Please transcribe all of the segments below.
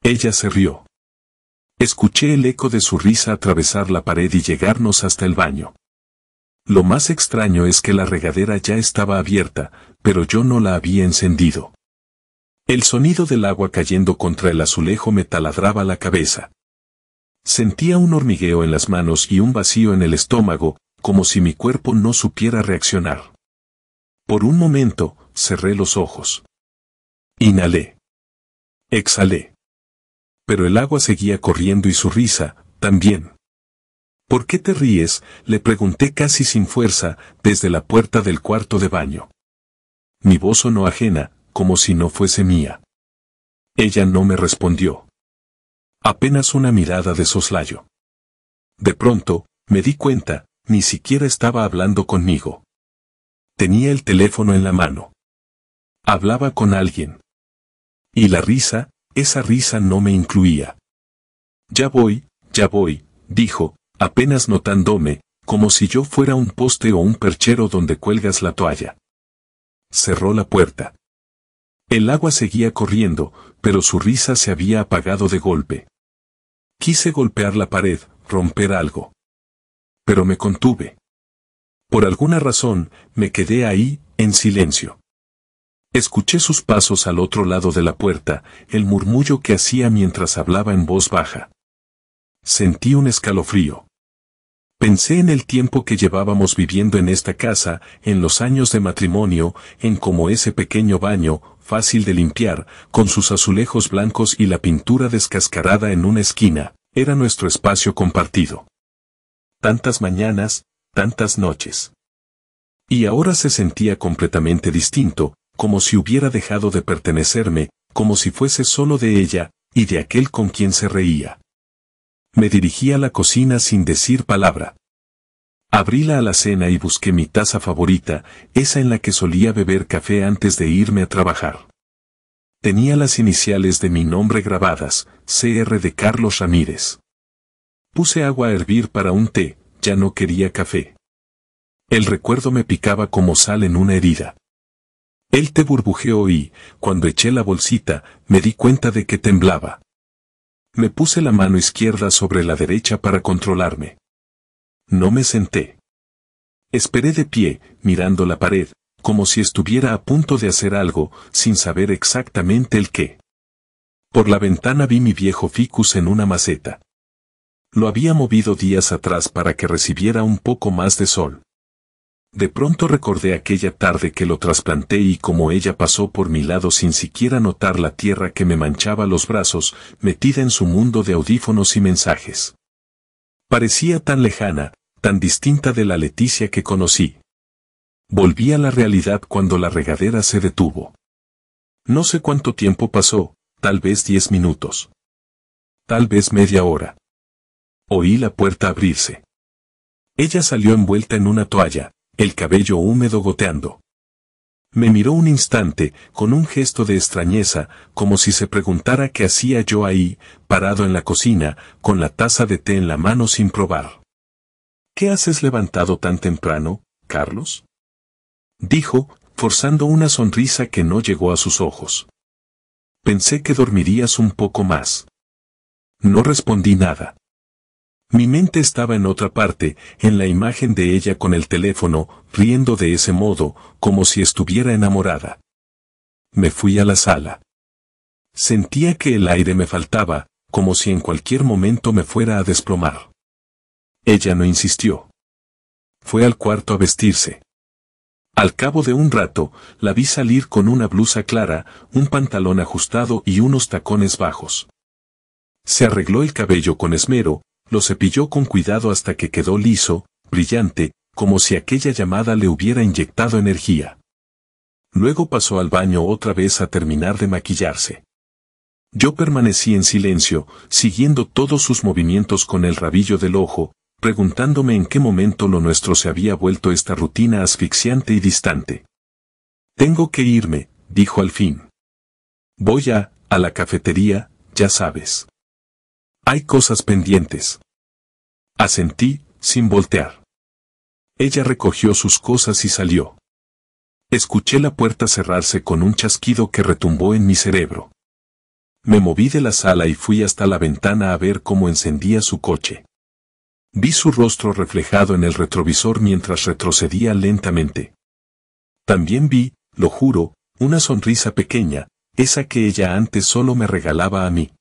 Ella se rió. Escuché el eco de su risa atravesar la pared y llegarnos hasta el baño. Lo más extraño es que la regadera ya estaba abierta, pero yo no la había encendido. El sonido del agua cayendo contra el azulejo me taladraba la cabeza. Sentía un hormigueo en las manos y un vacío en el estómago, como si mi cuerpo no supiera reaccionar. Por un momento, cerré los ojos. Inhalé. Exhalé. Pero el agua seguía corriendo y su risa, también. ¿Por qué te ríes?, le pregunté casi sin fuerza, desde la puerta del cuarto de baño. Mi voz sonó ajena, como si no fuese mía. Ella no me respondió. Apenas una mirada de soslayo. De pronto, me di cuenta, ni siquiera estaba hablando conmigo. Tenía el teléfono en la mano. Hablaba con alguien. Y la risa, esa risa no me incluía. Ya voy, dijo, apenas notándome, como si yo fuera un poste o un perchero donde cuelgas la toalla. Cerró la puerta. El agua seguía corriendo, pero su risa se había apagado de golpe. Quise golpear la pared, romper algo. Pero me contuve. Por alguna razón, me quedé ahí, en silencio. Escuché sus pasos al otro lado de la puerta, el murmullo que hacía mientras hablaba en voz baja. Sentí un escalofrío. Pensé en el tiempo que llevábamos viviendo en esta casa, en los años de matrimonio, en cómo ese pequeño baño, fácil de limpiar, con sus azulejos blancos y la pintura descascarada en una esquina, era nuestro espacio compartido. Tantas mañanas, tantas noches. Y ahora se sentía completamente distinto, como si hubiera dejado de pertenecerme, como si fuese solo de ella, y de aquel con quien se reía. Me dirigí a la cocina sin decir palabra. Abrí la alacena y busqué mi taza favorita, esa en la que solía beber café antes de irme a trabajar. Tenía las iniciales de mi nombre grabadas, CR de Carlos Ramírez. Puse agua a hervir para un té, ya no quería café. El recuerdo me picaba como sal en una herida. El té burbujeó y, cuando eché la bolsita, me di cuenta de que temblaba. Me puse la mano izquierda sobre la derecha para controlarme. No me senté. Esperé de pie, mirando la pared, como si estuviera a punto de hacer algo, sin saber exactamente el qué. Por la ventana vi mi viejo ficus en una maceta. Lo había movido días atrás para que recibiera un poco más de sol. De pronto recordé aquella tarde que lo trasplanté y cómo ella pasó por mi lado sin siquiera notar la tierra que me manchaba los brazos, metida en su mundo de audífonos y mensajes. Parecía tan lejana, tan distinta de la Leticia que conocí. Volví a la realidad cuando la regadera se detuvo. No sé cuánto tiempo pasó, tal vez 10 minutos. Tal vez media hora. Oí la puerta abrirse. Ella salió envuelta en una toalla, el cabello húmedo goteando. Me miró un instante, con un gesto de extrañeza, como si se preguntara qué hacía yo ahí, parado en la cocina, con la taza de té en la mano sin probar. ¿Qué haces levantado tan temprano, Carlos?, dijo, forzando una sonrisa que no llegó a sus ojos. Pensé que dormirías un poco más. No respondí nada. Mi mente estaba en otra parte, en la imagen de ella con el teléfono, riendo de ese modo, como si estuviera enamorada. Me fui a la sala. Sentía que el aire me faltaba, como si en cualquier momento me fuera a desplomar. Ella no insistió. Fue al cuarto a vestirse. Al cabo de un rato, la vi salir con una blusa clara, un pantalón ajustado y unos tacones bajos. Se arregló el cabello con esmero, lo cepilló con cuidado hasta que quedó liso, brillante, como si aquella llamada le hubiera inyectado energía. Luego pasó al baño otra vez a terminar de maquillarse. Yo permanecí en silencio, siguiendo todos sus movimientos con el rabillo del ojo, preguntándome en qué momento lo nuestro se había vuelto esta rutina asfixiante y distante. Tengo que irme, dijo al fin. Voy a la cafetería, ya sabes. Hay cosas pendientes. Asentí, sin voltear. Ella recogió sus cosas y salió. Escuché la puerta cerrarse con un chasquido que retumbó en mi cerebro. Me moví de la sala y fui hasta la ventana a ver cómo encendía su coche. Vi su rostro reflejado en el retrovisor mientras retrocedía lentamente. También vi, lo juro, una sonrisa pequeña, esa que ella antes solo me regalaba a mí.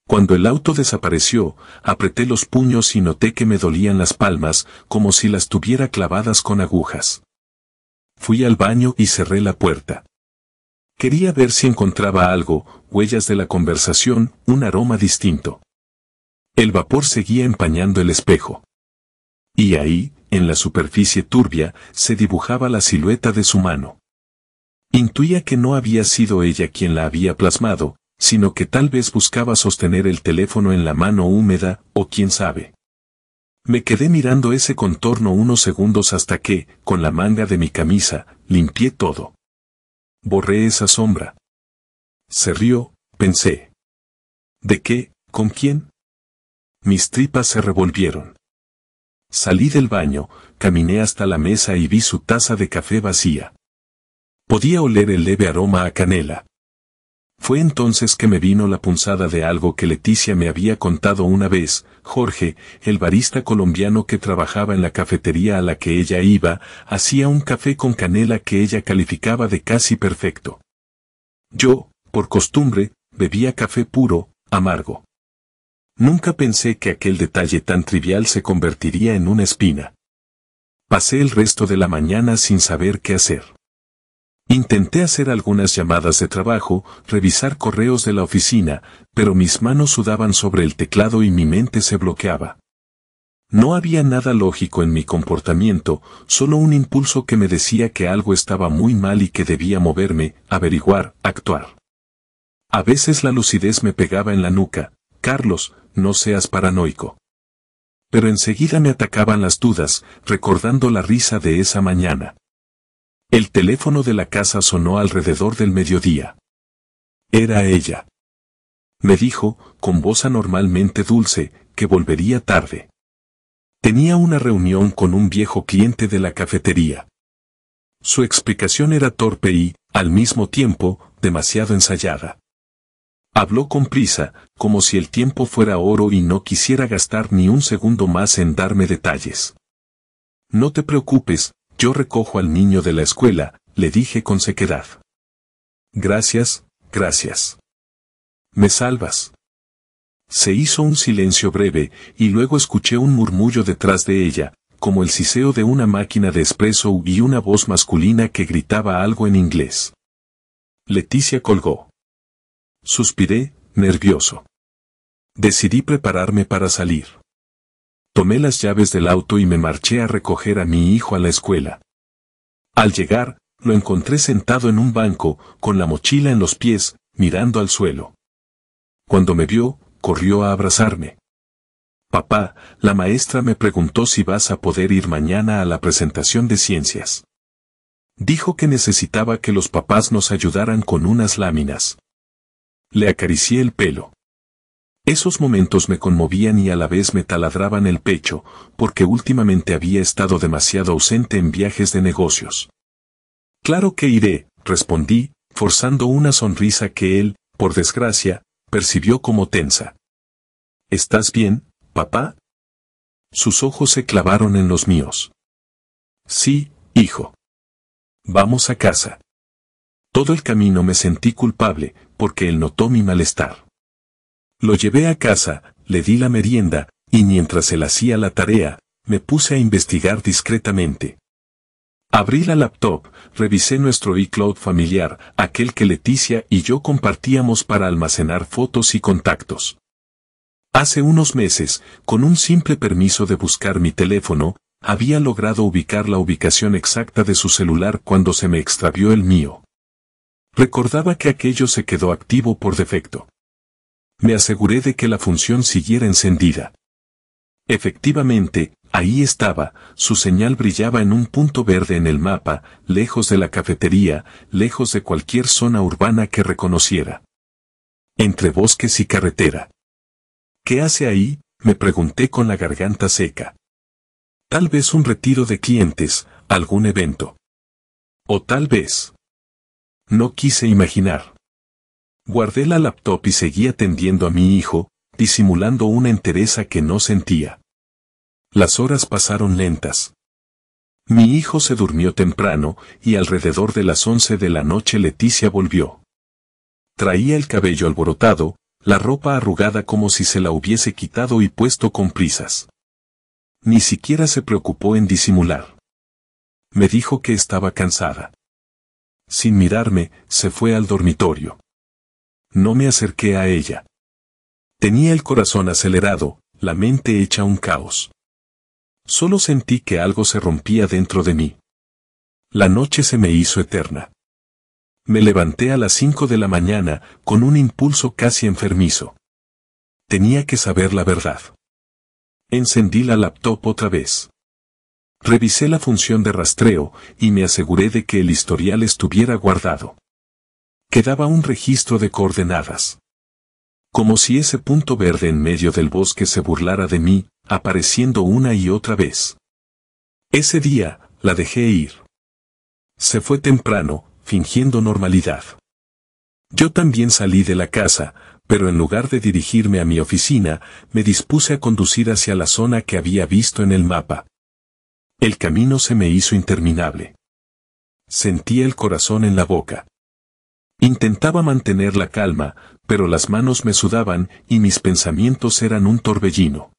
Cuando el auto desapareció, apreté los puños y noté que me dolían las palmas, como si las tuviera clavadas con agujas. Fui al baño y cerré la puerta. Quería ver si encontraba algo, huellas de la conversación, un aroma distinto. El vapor seguía empañando el espejo. Y ahí, en la superficie turbia, se dibujaba la silueta de su mano. Intuía que no había sido ella quien la había plasmado, sino que tal vez buscaba sostener el teléfono en la mano húmeda, o quién sabe. Me quedé mirando ese contorno unos segundos hasta que, con la manga de mi camisa, limpié todo. Borré esa sombra. Se rió, pensé. ¿De qué? ¿Con quién? Mis tripas se revolvieron. Salí del baño, caminé hasta la mesa y vi su taza de café vacía. Podía oler el leve aroma a canela. Fue entonces que me vino la punzada de algo que Leticia me había contado una vez. Jorge, el barista colombiano que trabajaba en la cafetería a la que ella iba, hacía un café con canela que ella calificaba de casi perfecto. Yo, por costumbre, bebía café puro, amargo. Nunca pensé que aquel detalle tan trivial se convertiría en una espina. Pasé el resto de la mañana sin saber qué hacer. Intenté hacer algunas llamadas de trabajo, revisar correos de la oficina, pero mis manos sudaban sobre el teclado y mi mente se bloqueaba. No había nada lógico en mi comportamiento, solo un impulso que me decía que algo estaba muy mal y que debía moverme, averiguar, actuar. A veces la lucidez me pegaba en la nuca. Carlos, no seas paranoico. Pero enseguida me atacaban las dudas, recordando la risa de esa mañana. El teléfono de la casa sonó alrededor del mediodía. Era ella. Me dijo, con voz anormalmente dulce, que volvería tarde. Tenía una reunión con un viejo cliente de la cafetería. Su explicación era torpe y, al mismo tiempo, demasiado ensayada. Habló con prisa, como si el tiempo fuera oro y no quisiera gastar ni un segundo más en darme detalles. No te preocupes, yo recojo al niño de la escuela, le dije con sequedad. Gracias, gracias. Me salvas. Se hizo un silencio breve, y luego escuché un murmullo detrás de ella, como el siseo de una máquina de espresso y una voz masculina que gritaba algo en inglés. Leticia colgó. Suspiré, nervioso. Decidí prepararme para salir. Tomé las llaves del auto y me marché a recoger a mi hijo a la escuela. Al llegar, lo encontré sentado en un banco, con la mochila en los pies, mirando al suelo. Cuando me vio, corrió a abrazarme. Papá, la maestra me preguntó si vas a poder ir mañana a la presentación de ciencias. Dijo que necesitaba que los papás nos ayudaran con unas láminas. Le acaricié el pelo. Esos momentos me conmovían y a la vez me taladraban el pecho, porque últimamente había estado demasiado ausente en viajes de negocios. Claro que iré, respondí, forzando una sonrisa que él, por desgracia, percibió como tensa. ¿Estás bien, papá? Sus ojos se clavaron en los míos. Sí, hijo. Vamos a casa. Todo el camino me sentí culpable, porque él notó mi malestar. Lo llevé a casa, le di la merienda, y mientras él hacía la tarea, me puse a investigar discretamente. Abrí la laptop, revisé nuestro iCloud familiar, aquel que Leticia y yo compartíamos para almacenar fotos y contactos. Hace unos meses, con un simple permiso de buscar mi teléfono, había logrado ubicar la ubicación exacta de su celular cuando se me extravió el mío. Recordaba que aquello se quedó activo por defecto. Me aseguré de que la función siguiera encendida. Efectivamente, ahí estaba, su señal brillaba en un punto verde en el mapa, lejos de la cafetería, lejos de cualquier zona urbana que reconociera. Entre bosques y carretera. ¿Qué hace ahí?, me pregunté con la garganta seca. Tal vez un retiro de clientes, algún evento. O tal vez. No quise imaginar. Guardé la laptop y seguí atendiendo a mi hijo, disimulando una entereza que no sentía. Las horas pasaron lentas. Mi hijo se durmió temprano y alrededor de las 11 de la noche Leticia volvió. Traía el cabello alborotado, la ropa arrugada como si se la hubiese quitado y puesto con prisas. Ni siquiera se preocupó en disimular. Me dijo que estaba cansada. Sin mirarme, se fue al dormitorio. No me acerqué a ella. Tenía el corazón acelerado, la mente hecha un caos. Solo sentí que algo se rompía dentro de mí. La noche se me hizo eterna. Me levanté a las 5 de la mañana, con un impulso casi enfermizo. Tenía que saber la verdad. Encendí la laptop otra vez. Revisé la función de rastreo, y me aseguré de que el historial estuviera guardado. Quedaba un registro de coordenadas. Como si ese punto verde en medio del bosque se burlara de mí, apareciendo una y otra vez. Ese día, la dejé ir. Se fue temprano, fingiendo normalidad. Yo también salí de la casa, pero en lugar de dirigirme a mi oficina, me dispuse a conducir hacia la zona que había visto en el mapa. El camino se me hizo interminable. Sentía el corazón en la boca. Intentaba mantener la calma, pero las manos me sudaban y mis pensamientos eran un torbellino.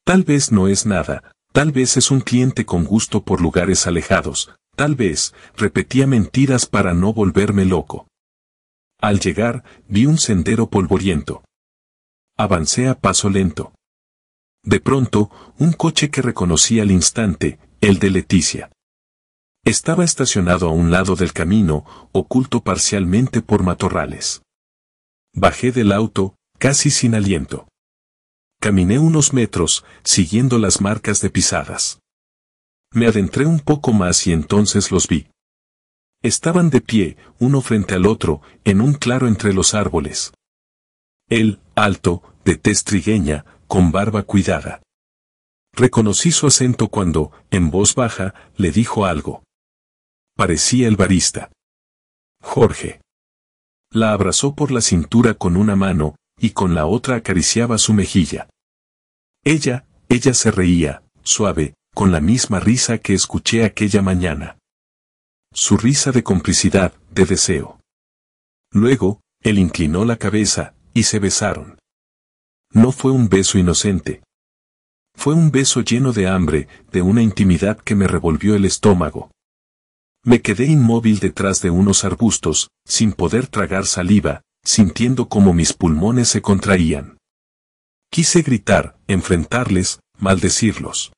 Tal vez no es nada, tal vez es un cliente con gusto por lugares alejados, tal vez, repetía mentiras para no volverme loco. Al llegar, vi un sendero polvoriento. Avancé a paso lento. De pronto, un coche que reconocí al instante, el de Leticia. Estaba estacionado a un lado del camino, oculto parcialmente por matorrales. Bajé del auto, casi sin aliento. Caminé unos metros, siguiendo las marcas de pisadas. Me adentré un poco más y entonces los vi. Estaban de pie, uno frente al otro, en un claro entre los árboles. Él, alto, de tez trigueña, con barba cuidada. Reconocí su acento cuando, en voz baja, le dijo algo. Parecía el barista. Jorge. La abrazó por la cintura con una mano, y con la otra acariciaba su mejilla. Ella se reía, suave, con la misma risa que escuché aquella mañana. Su risa de complicidad, de deseo. Luego, él inclinó la cabeza, y se besaron. No fue un beso inocente. Fue un beso lleno de hambre, de una intimidad que me revolvió el estómago. Me quedé inmóvil detrás de unos arbustos, sin poder tragar saliva, sintiendo como mis pulmones se contraían. Quise gritar, enfrentarles, maldecirlos.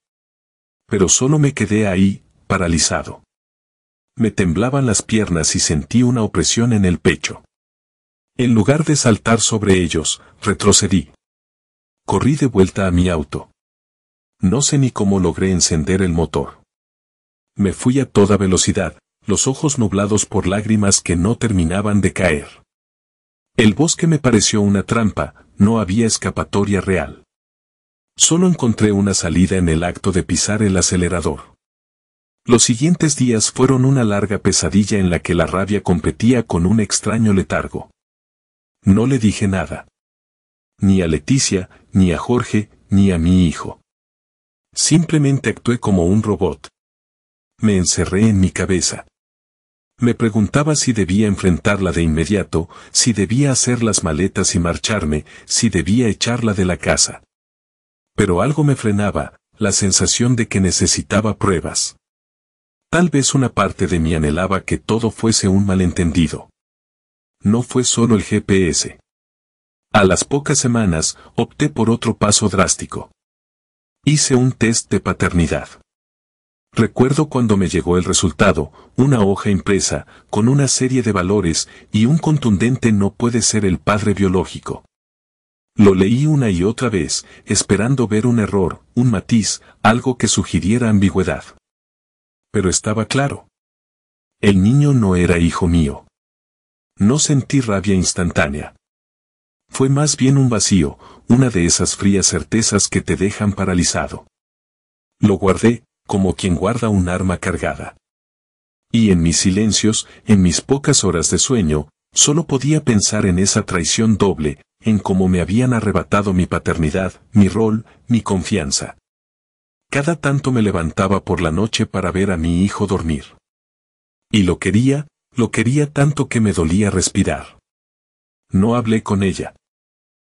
Pero solo me quedé ahí, paralizado. Me temblaban las piernas y sentí una opresión en el pecho. En lugar de saltar sobre ellos, retrocedí. Corrí de vuelta a mi auto. No sé ni cómo logré encender el motor. Me fui a toda velocidad, los ojos nublados por lágrimas que no terminaban de caer. El bosque me pareció una trampa, no había escapatoria real. Solo encontré una salida en el acto de pisar el acelerador. Los siguientes días fueron una larga pesadilla en la que la rabia competía con un extraño letargo. No le dije nada. Ni a Leticia, ni a Jorge, ni a mi hijo. Simplemente actué como un robot. Me encerré en mi cabeza. Me preguntaba si debía enfrentarla de inmediato, si debía hacer las maletas y marcharme, si debía echarla de la casa. Pero algo me frenaba, la sensación de que necesitaba pruebas. Tal vez una parte de mí anhelaba que todo fuese un malentendido. No fue solo el GPS. A las pocas semanas, opté por otro paso drástico. Hice un test de paternidad. Recuerdo cuando me llegó el resultado, una hoja impresa, con una serie de valores, y un contundente no puede ser el padre biológico. Lo leí una y otra vez, esperando ver un error, un matiz, algo que sugiriera ambigüedad. Pero estaba claro. El niño no era hijo mío. No sentí rabia instantánea. Fue más bien un vacío, una de esas frías certezas que te dejan paralizado. Lo guardé, como quien guarda un arma cargada. Y en mis silencios, en mis pocas horas de sueño, Solo podía pensar en esa traición doble, en cómo me habían arrebatado mi paternidad, mi rol, mi confianza. Cada tanto me levantaba por la noche para ver a mi hijo dormir. Y lo quería tanto que me dolía respirar. No hablé con ella.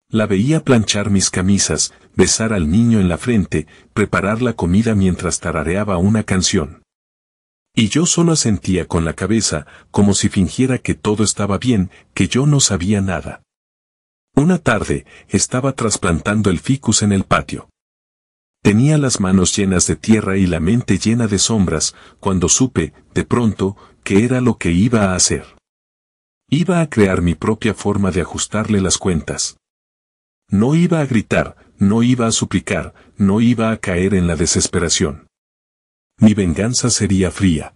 La veía planchar mis camisas, besar al niño en la frente, preparar la comida mientras tarareaba una canción. Y yo solo asentía con la cabeza, como si fingiera que todo estaba bien, que yo no sabía nada. Una tarde, estaba trasplantando el ficus en el patio. Tenía las manos llenas de tierra y la mente llena de sombras, cuando supe, de pronto, que era lo que iba a hacer. Iba a crear mi propia forma de ajustarle las cuentas. No iba a gritar, no iba a suplicar, no iba a caer en la desesperación. Mi venganza sería fría.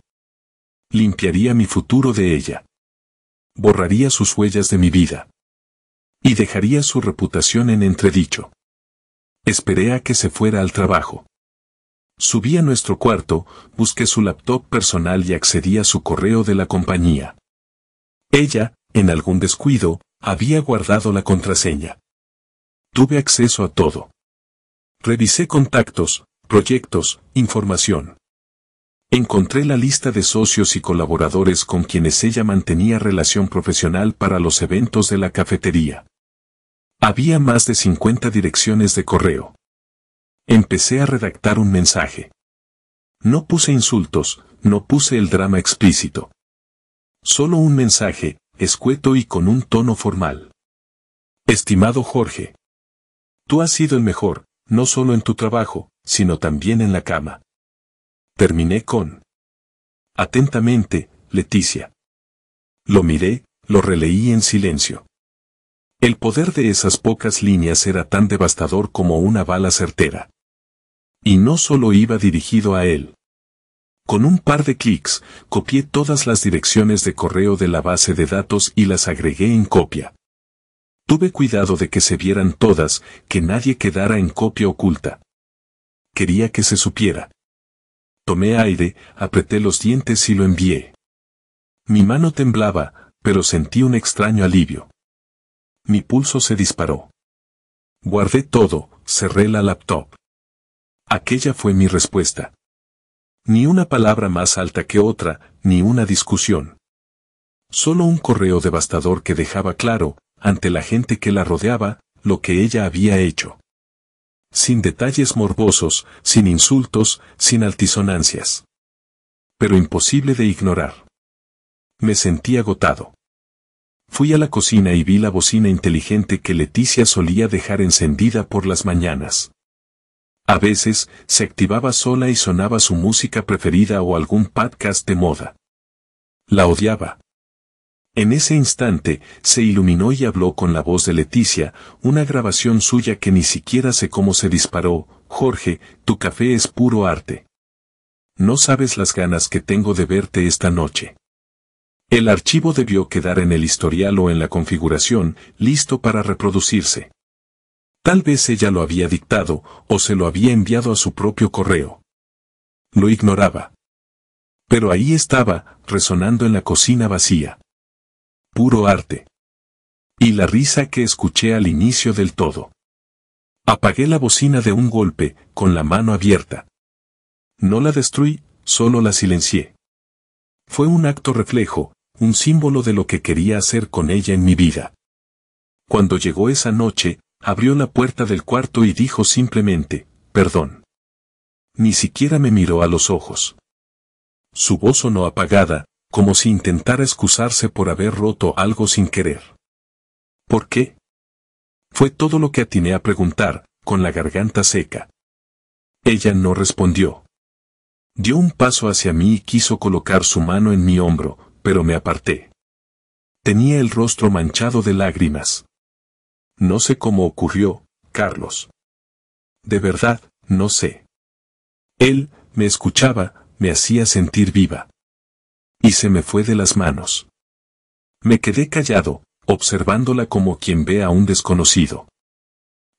Limpiaría mi futuro de ella. Borraría sus huellas de mi vida. Y dejaría su reputación en entredicho. Esperé a que se fuera al trabajo. Subí a nuestro cuarto, busqué su laptop personal y accedí a su correo de la compañía. Ella, en algún descuido, había guardado la contraseña. Tuve acceso a todo. Revisé contactos, proyectos, información. Encontré la lista de socios y colaboradores con quienes ella mantenía relación profesional para los eventos de la cafetería. Había más de 50 direcciones de correo. Empecé a redactar un mensaje. No puse insultos, no puse el drama explícito. Solo un mensaje, escueto y con un tono formal. Estimado Jorge. Tú has sido el mejor, no solo en tu trabajo, sino también en la cama. Terminé con: atentamente, Leticia. Lo miré, lo releí en silencio. El poder de esas pocas líneas era tan devastador como una bala certera. Y no solo iba dirigido a él. Con un par de clics, copié todas las direcciones de correo de la base de datos y las agregué en copia. Tuve cuidado de que se vieran todas, que nadie quedara en copia oculta. Quería que se supiera. Tomé aire, apreté los dientes y lo envié. Mi mano temblaba, pero sentí un extraño alivio. Mi pulso se disparó. Guardé todo, cerré la laptop. Aquella fue mi respuesta. Ni una palabra más alta que otra, ni una discusión. Solo un correo devastador que dejaba claro, ante la gente que la rodeaba, lo que ella había hecho. Sin detalles morbosos, sin insultos, sin altisonancias. Pero imposible de ignorar. Me sentí agotado. Fui a la cocina y vi la bocina inteligente que Leticia solía dejar encendida por las mañanas. A veces, se activaba sola y sonaba su música preferida o algún podcast de moda. La odiaba. En ese instante, se iluminó y habló con la voz de Leticia, una grabación suya que ni siquiera sé cómo se disparó: Jorge, tu café es puro arte. No sabes las ganas que tengo de verte esta noche. El archivo debió quedar en el historial o en la configuración, listo para reproducirse. Tal vez ella lo había dictado, o se lo había enviado a su propio correo. Lo ignoraba. Pero ahí estaba, resonando en la cocina vacía. Puro arte. Y la risa que escuché al inicio del todo. Apagué la bocina de un golpe, con la mano abierta. No la destruí, solo la silencié. Fue un acto reflejo, un símbolo de lo que quería hacer con ella en mi vida. Cuando llegó esa noche, abrió la puerta del cuarto y dijo simplemente: perdón. Ni siquiera me miró a los ojos. Su voz sonó apagada, como si intentara excusarse por haber roto algo sin querer. ¿Por qué? Fue todo lo que atiné a preguntar, con la garganta seca. Ella no respondió. Dio un paso hacia mí y quiso colocar su mano en mi hombro, pero me aparté. Tenía el rostro manchado de lágrimas. No sé cómo ocurrió, Carlos. De verdad, no sé. Él, me escuchaba, me hacía sentir viva. Y se me fue de las manos. Me quedé callado, observándola como quien ve a un desconocido.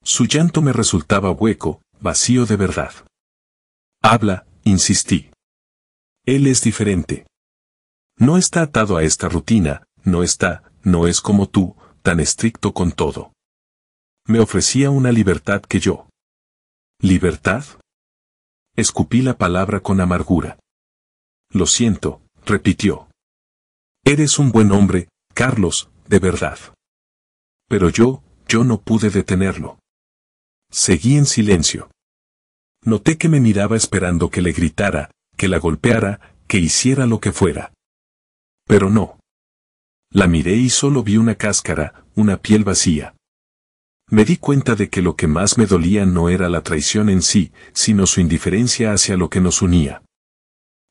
Su llanto me resultaba hueco, vacío de verdad. Habla, insistí. Él es diferente. No está atado a esta rutina, no no es como tú, tan estricto con todo. Me ofrecía una libertad que yo. ¿Libertad? Escupí la palabra con amargura. Lo siento, repitió. Eres un buen hombre, Carlos, de verdad. Pero yo no pude detenerlo. Seguí en silencio. Noté que me miraba esperando que le gritara, que la golpeara, que hiciera lo que fuera. Pero no. La miré y solo vi una cáscara, una piel vacía. Me di cuenta de que lo que más me dolía no era la traición en sí, sino su indiferencia hacia lo que nos unía.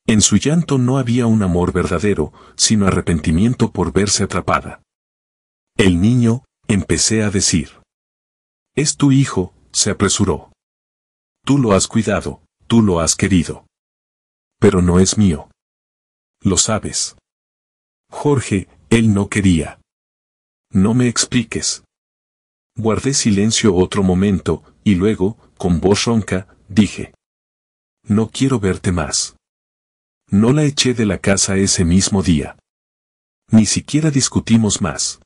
En su llanto no había un amor verdadero, sino arrepentimiento por verse atrapada. El niño, empecé a decir. Es tu hijo, se apresuró. Tú lo has cuidado, tú lo has querido. Pero no es mío. Lo sabes. Jorge, él no quería. No me expliques. Guardé silencio otro momento, y luego, con voz ronca, dije. No quiero verte más. No la eché de la casa ese mismo día. Ni siquiera discutimos más.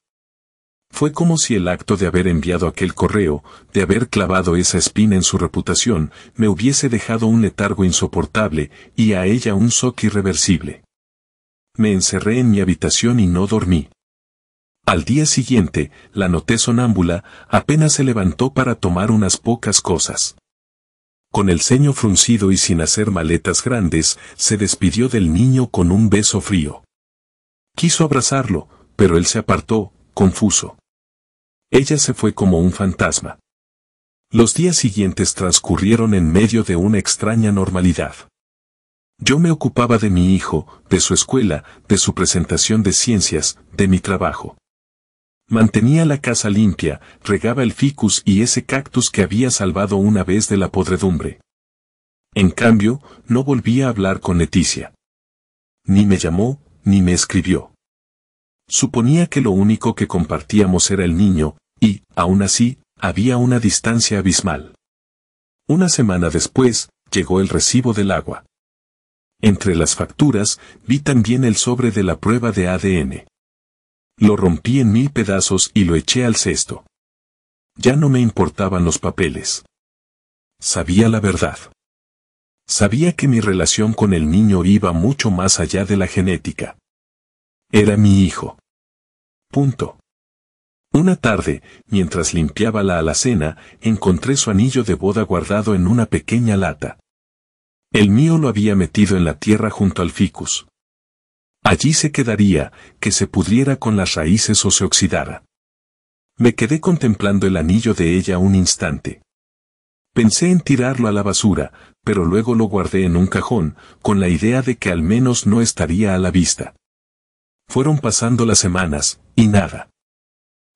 Fue como si el acto de haber enviado aquel correo, de haber clavado esa espina en su reputación, me hubiese dejado un letargo insoportable, y a ella un shock irreversible. Me encerré en mi habitación y no dormí. Al día siguiente, la noté sonámbula, apenas se levantó para tomar unas pocas cosas. Con el ceño fruncido y sin hacer maletas grandes, se despidió del niño con un beso frío. Quiso abrazarlo, pero él se apartó, confuso. Ella se fue como un fantasma. Los días siguientes transcurrieron en medio de una extraña normalidad. Yo me ocupaba de mi hijo, de su escuela, de su presentación de ciencias, de mi trabajo. Mantenía la casa limpia, regaba el ficus y ese cactus que había salvado una vez de la podredumbre. En cambio, no volví a hablar con Leticia. Ni me llamó, ni me escribió. Suponía que lo único que compartíamos era el niño, y, aún así, había una distancia abismal. Una semana después, llegó el recibo del agua. Entre las facturas, vi también el sobre de la prueba de ADN. Lo rompí en 1000 pedazos y lo eché al cesto. Ya no me importaban los papeles. Sabía la verdad. Sabía que mi relación con el niño iba mucho más allá de la genética. Era mi hijo. Punto. Una tarde, mientras limpiaba la alacena, encontré su anillo de boda guardado en una pequeña lata. El mío lo había metido en la tierra junto al ficus. Allí se quedaría, que se pudriera con las raíces o se oxidara. Me quedé contemplando el anillo de ella un instante. Pensé en tirarlo a la basura, pero luego lo guardé en un cajón, con la idea de que al menos no estaría a la vista. Fueron pasando las semanas, y nada.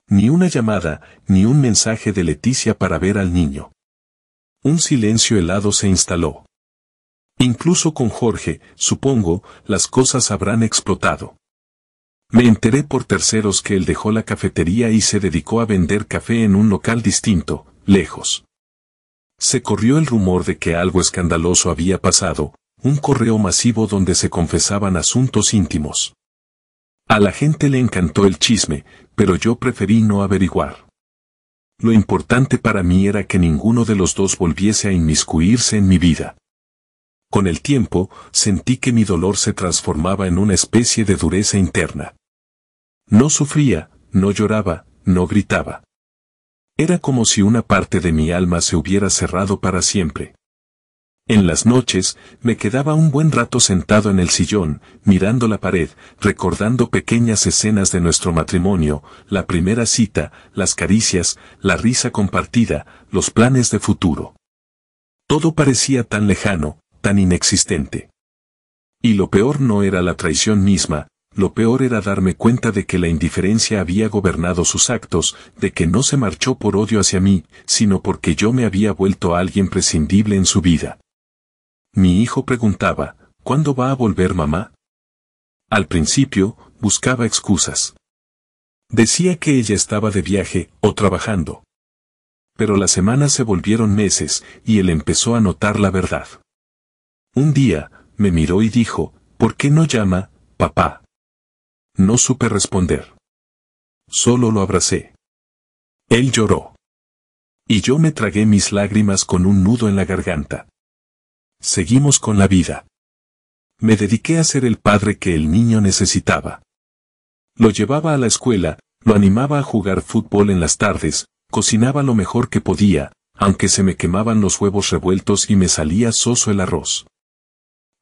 Ni una llamada, ni un mensaje de Leticia para ver al niño. Un silencio helado se instaló. Incluso con Jorge, supongo, las cosas habrán explotado. Me enteré por terceros que él dejó la cafetería y se dedicó a vender café en un local distinto, lejos. Se corrió el rumor de que algo escandaloso había pasado, un correo masivo donde se confesaban asuntos íntimos. A la gente le encantó el chisme, pero yo preferí no averiguar. Lo importante para mí era que ninguno de los dos volviese a inmiscuirse en mi vida. Con el tiempo, sentí que mi dolor se transformaba en una especie de dureza interna. No sufría, no lloraba, no gritaba. Era como si una parte de mi alma se hubiera cerrado para siempre. En las noches, me quedaba un buen rato sentado en el sillón, mirando la pared, recordando pequeñas escenas de nuestro matrimonio, la primera cita, las caricias, la risa compartida, los planes de futuro. Todo parecía tan lejano, tan inexistente. Y lo peor no era la traición misma, lo peor era darme cuenta de que la indiferencia había gobernado sus actos, de que no se marchó por odio hacia mí, sino porque yo me había vuelto alguien prescindible en su vida. Mi hijo preguntaba, ¿cuándo va a volver mamá? Al principio, buscaba excusas. Decía que ella estaba de viaje, o trabajando. Pero las semanas se volvieron meses, y él empezó a notar la verdad. Un día, me miró y dijo, ¿por qué no llama, papá? No supe responder. solo lo abracé. Él lloró. Y yo me tragué mis lágrimas con un nudo en la garganta. Seguimos con la vida. Me dediqué a ser el padre que el niño necesitaba. Lo llevaba a la escuela, lo animaba a jugar fútbol en las tardes, cocinaba lo mejor que podía, aunque se me quemaban los huevos revueltos y me salía soso el arroz.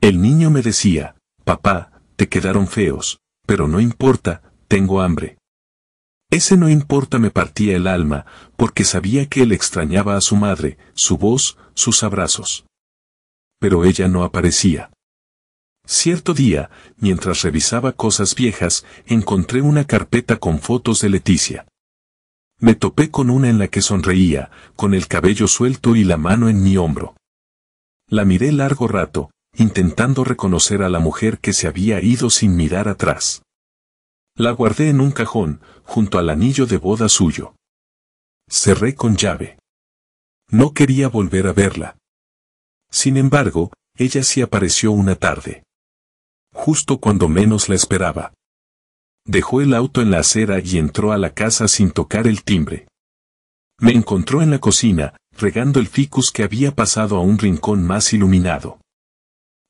El niño me decía, papá, te quedaron feos, pero no importa, tengo hambre. Ese no importa me partía el alma, porque sabía que él extrañaba a su madre, su voz, sus abrazos. Pero ella no aparecía. Cierto día, mientras revisaba cosas viejas, encontré una carpeta con fotos de Leticia. Me topé con una en la que sonreía, con el cabello suelto y la mano en mi hombro. La miré largo rato, intentando reconocer a la mujer que se había ido sin mirar atrás. La guardé en un cajón, junto al anillo de boda suyo. Cerré con llave. No quería volver a verla. Sin embargo, ella sí apareció una tarde. Justo cuando menos la esperaba. Dejó el auto en la acera y entró a la casa sin tocar el timbre. Me encontró en la cocina, regando el ficus que había pasado a un rincón más iluminado.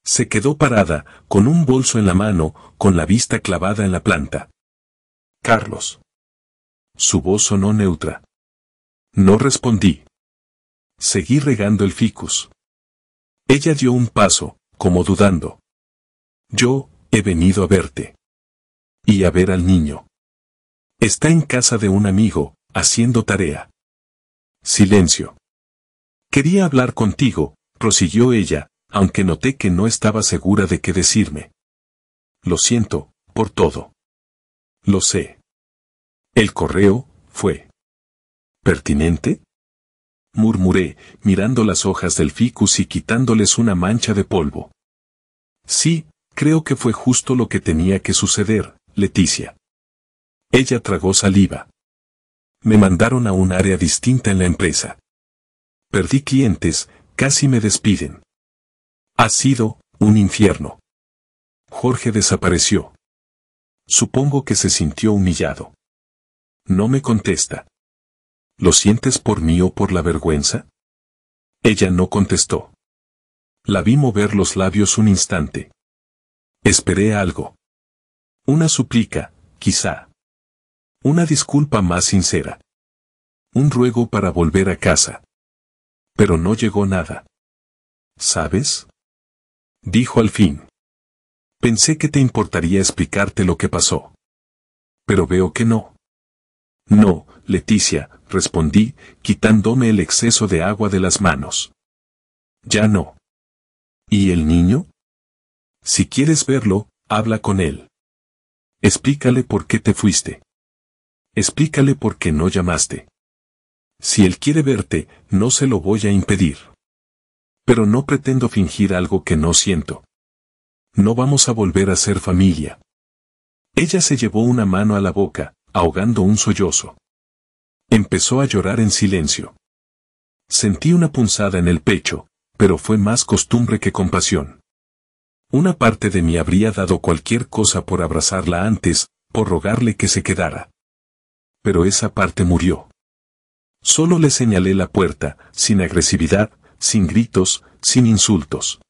Se quedó parada, con un bolso en la mano, con la vista clavada en la planta. Carlos. Su voz sonó neutra. No respondí. Seguí regando el ficus. Ella dio un paso, como dudando. Yo, he venido a verte. Y a ver al niño. Está en casa de un amigo, haciendo tarea. Silencio. Quería hablar contigo, prosiguió ella, aunque noté que no estaba segura de qué decirme. Lo siento, por todo. Lo sé. ¿El correo fue pertinente? Murmuré, mirando las hojas del ficus y quitándoles una mancha de polvo. Sí, creo que fue justo lo que tenía que suceder, Leticia. Ella tragó saliva. Me mandaron a un área distinta en la empresa. Perdí clientes, casi me despiden. Ha sido un infierno. Jorge desapareció. Supongo que se sintió humillado. No me contesta. ¿Lo sientes por mí o por la vergüenza? Ella no contestó. La vi mover los labios un instante. Esperé algo. Una súplica, quizá. Una disculpa más sincera. Un ruego para volver a casa. Pero no llegó nada. ¿Sabes? Dijo al fin. Pensé que te importaría explicarte lo que pasó. Pero veo que no. No, Leticia, respondí, quitándome el exceso de agua de las manos. Ya no. ¿Y el niño? Si quieres verlo, habla con él. Explícale por qué te fuiste. Explícale por qué no llamaste. Si él quiere verte, no se lo voy a impedir. Pero no pretendo fingir algo que no siento. No vamos a volver a ser familia. Ella se llevó una mano a la boca, ahogando un sollozo. Empezó a llorar en silencio. Sentí una punzada en el pecho, pero fue más costumbre que compasión. Una parte de mí habría dado cualquier cosa por abrazarla antes, por rogarle que se quedara. Pero esa parte murió. Solo le señalé la puerta, sin agresividad, sin gritos, sin insultos.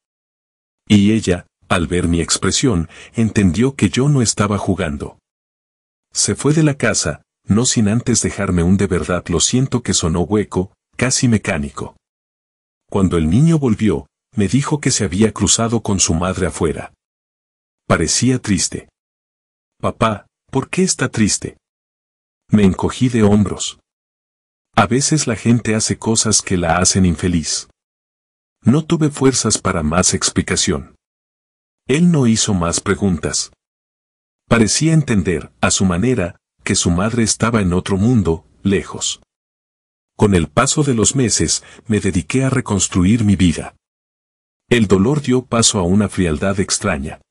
Y ella, al ver mi expresión, entendió que yo no estaba jugando. Se fue de la casa, no sin antes dejarme un de verdad lo siento que sonó hueco, casi mecánico. Cuando el niño volvió, me dijo que se había cruzado con su madre afuera. Parecía triste. Papá, ¿por qué está triste? Me encogí de hombros. A veces la gente hace cosas que la hacen infeliz. No tuve fuerzas para más explicación. Él no hizo más preguntas. Parecía entender, a su manera, que su madre estaba en otro mundo, lejos. Con el paso de los meses, me dediqué a reconstruir mi vida. El dolor dio paso a una frialdad extraña.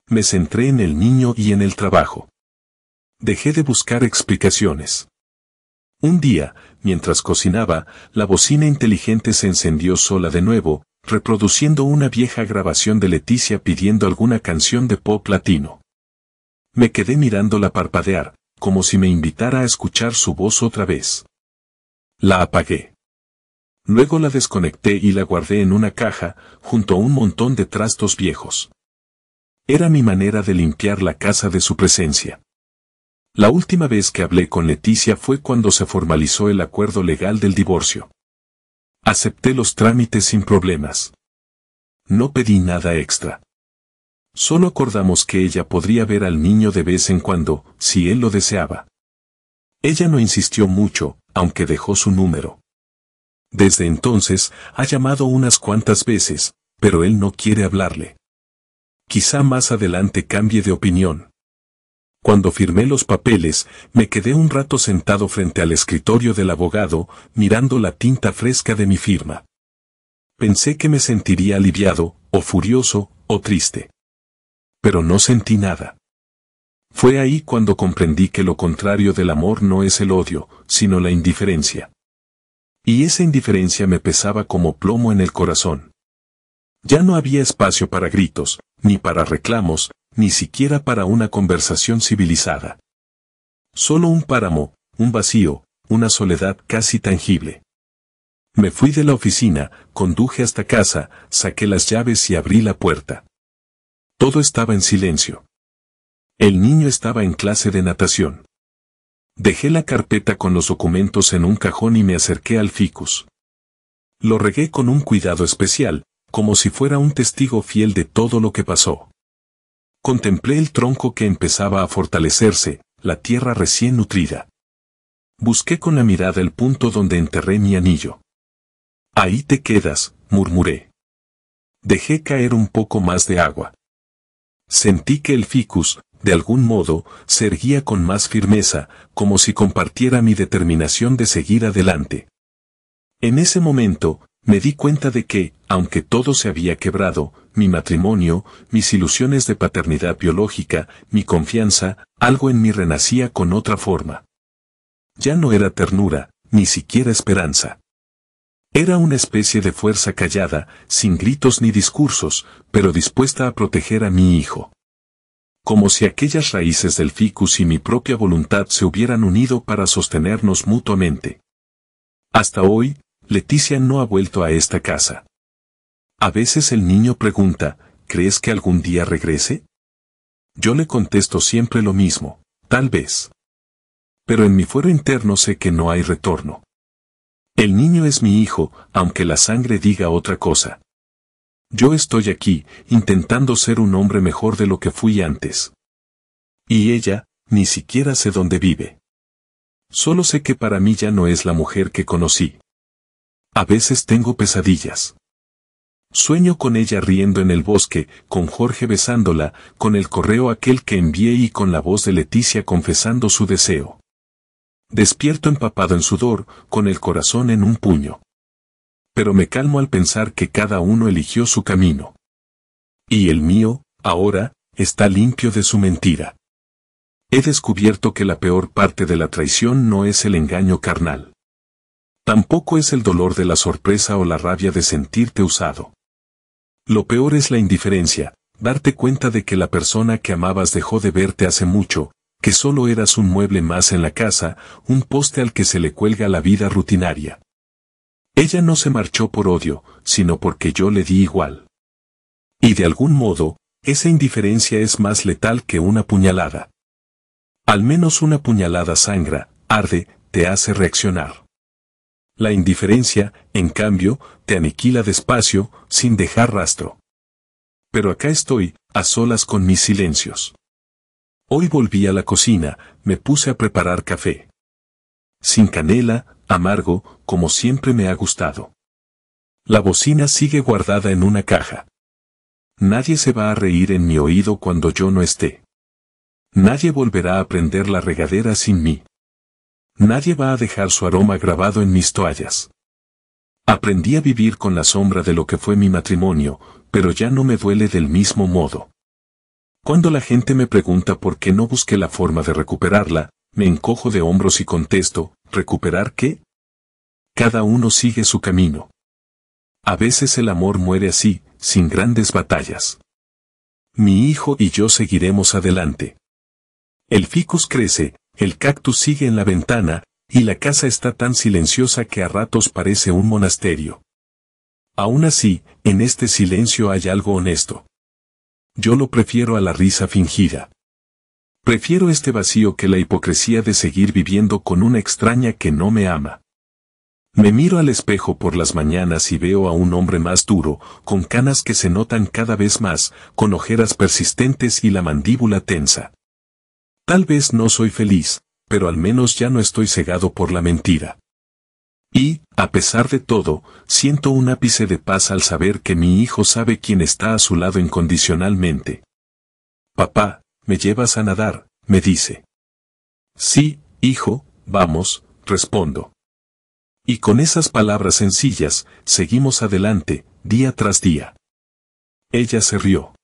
Me centré en el niño y en el trabajo. Dejé de buscar explicaciones. Un día, mientras cocinaba, la bocina inteligente se encendió sola de nuevo, reproduciendo una vieja grabación de Leticia pidiendo alguna canción de pop latino. Me quedé mirándola parpadear, como si me invitara a escuchar su voz otra vez. La apagué. Luego la desconecté y la guardé en una caja, junto a un montón de trastos viejos. Era mi manera de limpiar la casa de su presencia. La última vez que hablé con Leticia fue cuando se formalizó el acuerdo legal del divorcio. Acepté los trámites sin problemas. No pedí nada extra. Solo acordamos que ella podría ver al niño de vez en cuando, si él lo deseaba. Ella no insistió mucho, aunque dejó su número. Desde entonces, ha llamado unas cuantas veces, pero él no quiere hablarle. Quizá más adelante cambie de opinión. Cuando firmé los papeles, me quedé un rato sentado frente al escritorio del abogado, mirando la tinta fresca de mi firma. Pensé que me sentiría aliviado, o furioso, o triste. Pero no sentí nada. Fue ahí cuando comprendí que lo contrario del amor no es el odio, sino la indiferencia. Y esa indiferencia me pesaba como plomo en el corazón. Ya no había espacio para gritos, ni para reclamos, ni siquiera para una conversación civilizada. Solo un páramo, un vacío, una soledad casi tangible. Me fui de la oficina, conduje hasta casa, saqué las llaves y abrí la puerta. Todo estaba en silencio. El niño estaba en clase de natación. Dejé la carpeta con los documentos en un cajón y me acerqué al ficus. Lo regué con un cuidado especial, como si fuera un testigo fiel de todo lo que pasó. Contemplé el tronco que empezaba a fortalecerse, la tierra recién nutrida. Busqué con la mirada el punto donde enterré mi anillo. Ahí te quedas, murmuré. Dejé caer un poco más de agua. Sentí que el ficus, de algún modo, se erguía con más firmeza, como si compartiera mi determinación de seguir adelante. En ese momento, me di cuenta de que, aunque todo se había quebrado, mi matrimonio, mis ilusiones de paternidad biológica, mi confianza, algo en mí renacía con otra forma. Ya no era ternura, ni siquiera esperanza. Era una especie de fuerza callada, sin gritos ni discursos, pero dispuesta a proteger a mi hijo. Como si aquellas raíces del ficus y mi propia voluntad se hubieran unido para sostenernos mutuamente. Hasta hoy, Leticia no ha vuelto a esta casa. A veces el niño pregunta, ¿crees que algún día regrese? Yo le contesto siempre lo mismo, tal vez. Pero en mi fuero interno sé que no hay retorno. El niño es mi hijo, aunque la sangre diga otra cosa. Yo estoy aquí, intentando ser un hombre mejor de lo que fui antes. Y ella, ni siquiera sé dónde vive. Solo sé que para mí ya no es la mujer que conocí. A veces tengo pesadillas. Sueño con ella riendo en el bosque, con Jorge besándola, con el correo aquel que envié y con la voz de Leticia confesando su deseo. Despierto empapado en sudor, con el corazón en un puño. Pero me calmo al pensar que cada uno eligió su camino. Y el mío, ahora, está limpio de su mentira. He descubierto que la peor parte de la traición no es el engaño carnal. Tampoco es el dolor de la sorpresa o la rabia de sentirte usado. Lo peor es la indiferencia, darte cuenta de que la persona que amabas dejó de verte hace mucho, que solo eras un mueble más en la casa, un poste al que se le cuelga la vida rutinaria. Ella no se marchó por odio, sino porque yo le di igual. Y de algún modo, esa indiferencia es más letal que una puñalada. Al menos una puñalada sangra, arde, te hace reaccionar. La indiferencia, en cambio, te aniquila despacio, sin dejar rastro. Pero acá estoy, a solas con mis silencios. Hoy volví a la cocina, me puse a preparar café. Sin canela, amargo, como siempre me ha gustado. La bocina sigue guardada en una caja. Nadie se va a reír en mi oído cuando yo no esté. Nadie volverá a prender la regadera sin mí. Nadie va a dejar su aroma grabado en mis toallas. Aprendí a vivir con la sombra de lo que fue mi matrimonio, pero ya no me duele del mismo modo. Cuando la gente me pregunta por qué no busqué la forma de recuperarla, me encojo de hombros y contesto, ¿recuperar qué? Cada uno sigue su camino. A veces el amor muere así, sin grandes batallas. Mi hijo y yo seguiremos adelante. El ficus crece, El cactus sigue en la ventana, y la casa está tan silenciosa que a ratos parece un monasterio. Aún así, en este silencio hay algo honesto. Yo lo prefiero a la risa fingida. Prefiero este vacío que la hipocresía de seguir viviendo con una extraña que no me ama. Me miro al espejo por las mañanas y veo a un hombre más duro, con canas que se notan cada vez más, con ojeras persistentes y la mandíbula tensa. Tal vez no soy feliz, pero al menos ya no estoy cegado por la mentira. Y, a pesar de todo, siento un ápice de paz al saber que mi hijo sabe quién está a su lado incondicionalmente. Papá, ¿me llevas a nadar?, me dice. Sí, hijo, vamos, respondo. Y con esas palabras sencillas, seguimos adelante, día tras día. Ella se rió.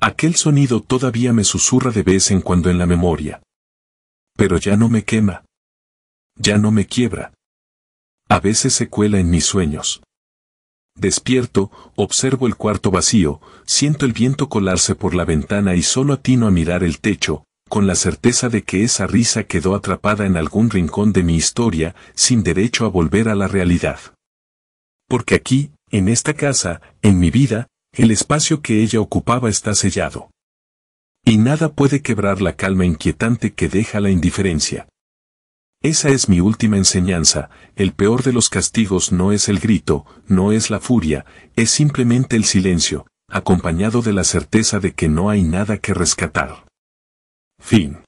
Aquel sonido todavía me susurra de vez en cuando en la memoria. Pero ya no me quema. Ya no me quiebra. A veces se cuela en mis sueños. Despierto, observo el cuarto vacío, siento el viento colarse por la ventana y solo atino a mirar el techo, con la certeza de que esa risa quedó atrapada en algún rincón de mi historia, sin derecho a volver a la realidad. Porque aquí, en esta casa, en mi vida, el espacio que ella ocupaba está sellado. Y nada puede quebrar la calma inquietante que deja la indiferencia. Esa es mi última enseñanza, el peor de los castigos no es el grito, no es la furia, es simplemente el silencio, acompañado de la certeza de que no hay nada que rescatar. Fin.